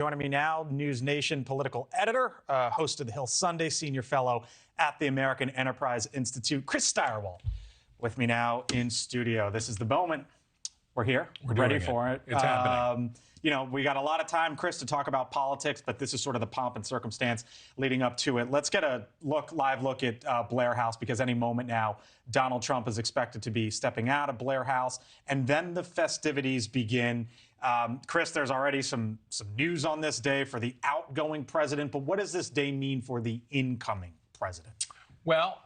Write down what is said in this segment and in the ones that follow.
Joining me now, NewsNation political editor, host of the Hill Sunday, senior fellow at the American Enterprise Institute, Chris Stirewalt, with me now in studio. This is the moment. We're here. We're ready for it. It's happening. You know, we got a lot of time, Chris, to talk about politics, but this is sort of the pomp and circumstance leading up to it. Let's get a live look at Blair House, because any moment now, Donald Trump is expected to be stepping out of Blair House, and then the festivities begin. Chris, there's already some news on this day for the outgoing president, but what does this day mean for the incoming president? Well,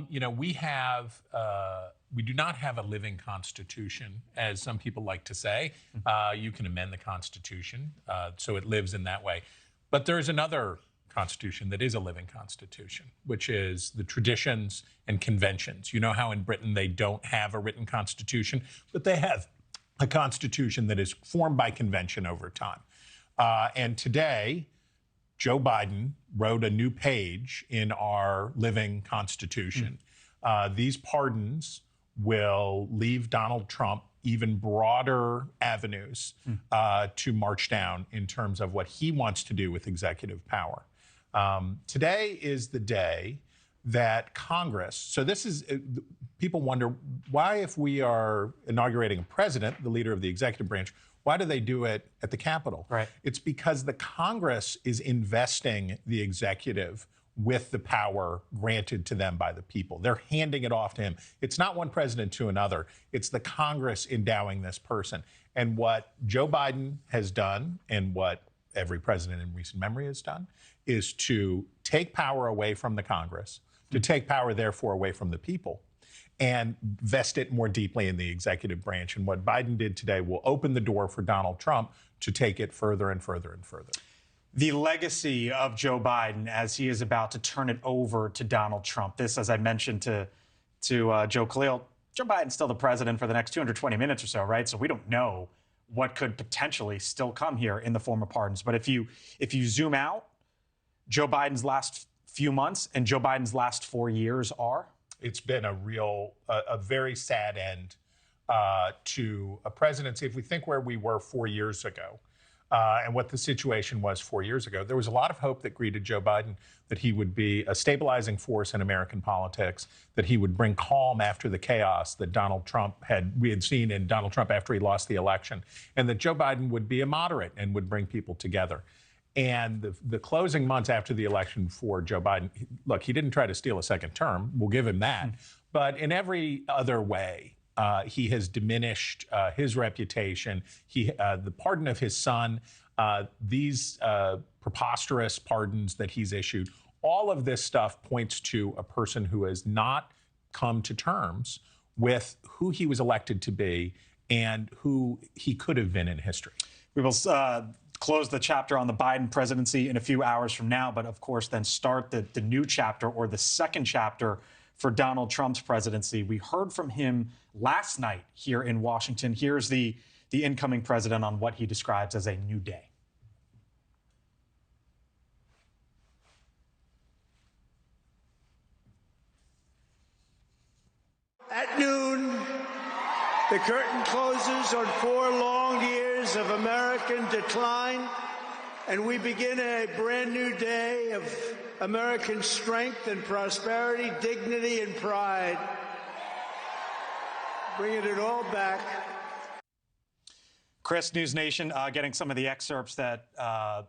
you know, we do not have a living constitution, as some people like to say. You can amend the Constitution, so it lives in that way. But there's another constitution that is a living constitution, which is the traditions and conventions. You know how in Britain they don't have a written constitution, but they have a constitution that is formed by convention over time. And today, Joe Biden wrote a new page in our living constitution. These pardons will leave Donald Trump even broader avenues to march down in terms of what he wants to do with executive power. Today is the day that Congress, so this is, people wonder why, if we are inaugurating a president, the leader of the executive branch, why do they do it at the Capitol? Right. It's because the Congress is investing the executive with the power granted to them by the people. They're handing it off to him. It's not one president to another. It's the Congress endowing this person. And what Joe Biden has done, and what every president in recent memory has done, is to take power away from the Congress, to take power, therefore, away from the people, and vest it more deeply in the executive branch. And what Biden did today will open the door for Donald Trump to take it further and further and further. The legacy of Joe Biden as he is about to turn it over to Donald Trump. This, as I mentioned to Joe Khalil, Joe Biden's still the president for the next 220 minutes or so, right? So we don't know what could potentially still come here in the form of pardons. But if you zoom out, Joe Biden's last few months and Joe Biden's last 4 years are? It's been a very sad end to a presidency. If we think where we were 4 years ago, and what the situation was 4 years ago, there was a lot of hope that greeted Joe Biden, that he would be a stabilizing force in American politics, that he would bring calm after the chaos that we had seen in Donald Trump after he lost the election, and that Joe Biden would be a moderate and would bring people together. And the closing months after the election for Joe Biden, look, he didn't try to steal a second term. We'll give him that. But in every other way, he has diminished his reputation. The pardon of his son, these preposterous pardons that he's issued, all of this stuff points to a person who has not come to terms with who he was elected to be and who he could have been in history. We will close the chapter on the Biden presidency in a few hours from now, but of course then start the new chapter, or the second chapter, for Donald Trump's presidency. We heard from him last night here in Washington. Here's the incoming president on what he describes as a new day. At noon, the curtain closes on 4 long years of American decline, and we begin a brand new day of American strength and prosperity, dignity and pride, bringing it all back. Chris, NewsNation, getting some of the excerpts that,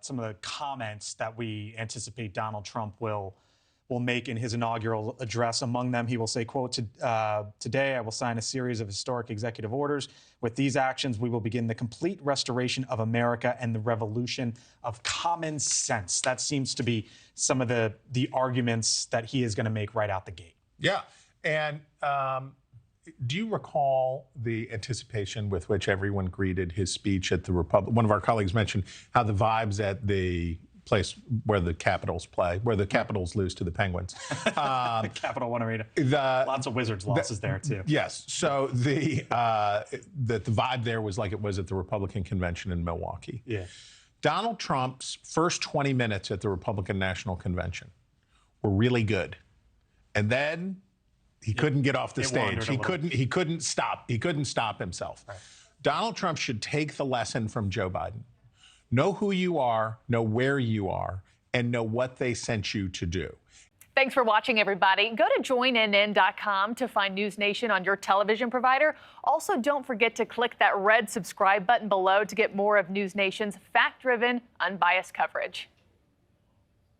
some of the comments that we anticipate Donald Trump will make in his inaugural address. Among them, he will say, quote, "Today I will sign a series of historic executive orders. With these actions, we will begin the complete restoration of America and the revolution of common sense." That seems to be some of the arguments that he is going to make right out the gate. Yeah. And do you recall the anticipation with which everyone greeted his speech at the Republic? One of our colleagues mentioned how the vibes at the place where the Capitals play, where the Capitals lose to the Penguins. The Capital One Arena. Lots of Wizards losses there, too. Yes. So the vibe there was like it was at the Republican convention in Milwaukee. Yeah. Donald Trump's first 20 minutes at the Republican National Convention were really good. And then he couldn't get off the stage. He couldn't stop himself. Right. Donald Trump should take the lesson from Joe Biden. Know who you are, know where you are, and know what they sent you to do. Thanks for watching, everybody. Go to joinnn.com to find NewsNation on your television provider. Also, don't forget to click that red subscribe button below to get more of NewsNation's fact-driven, unbiased coverage.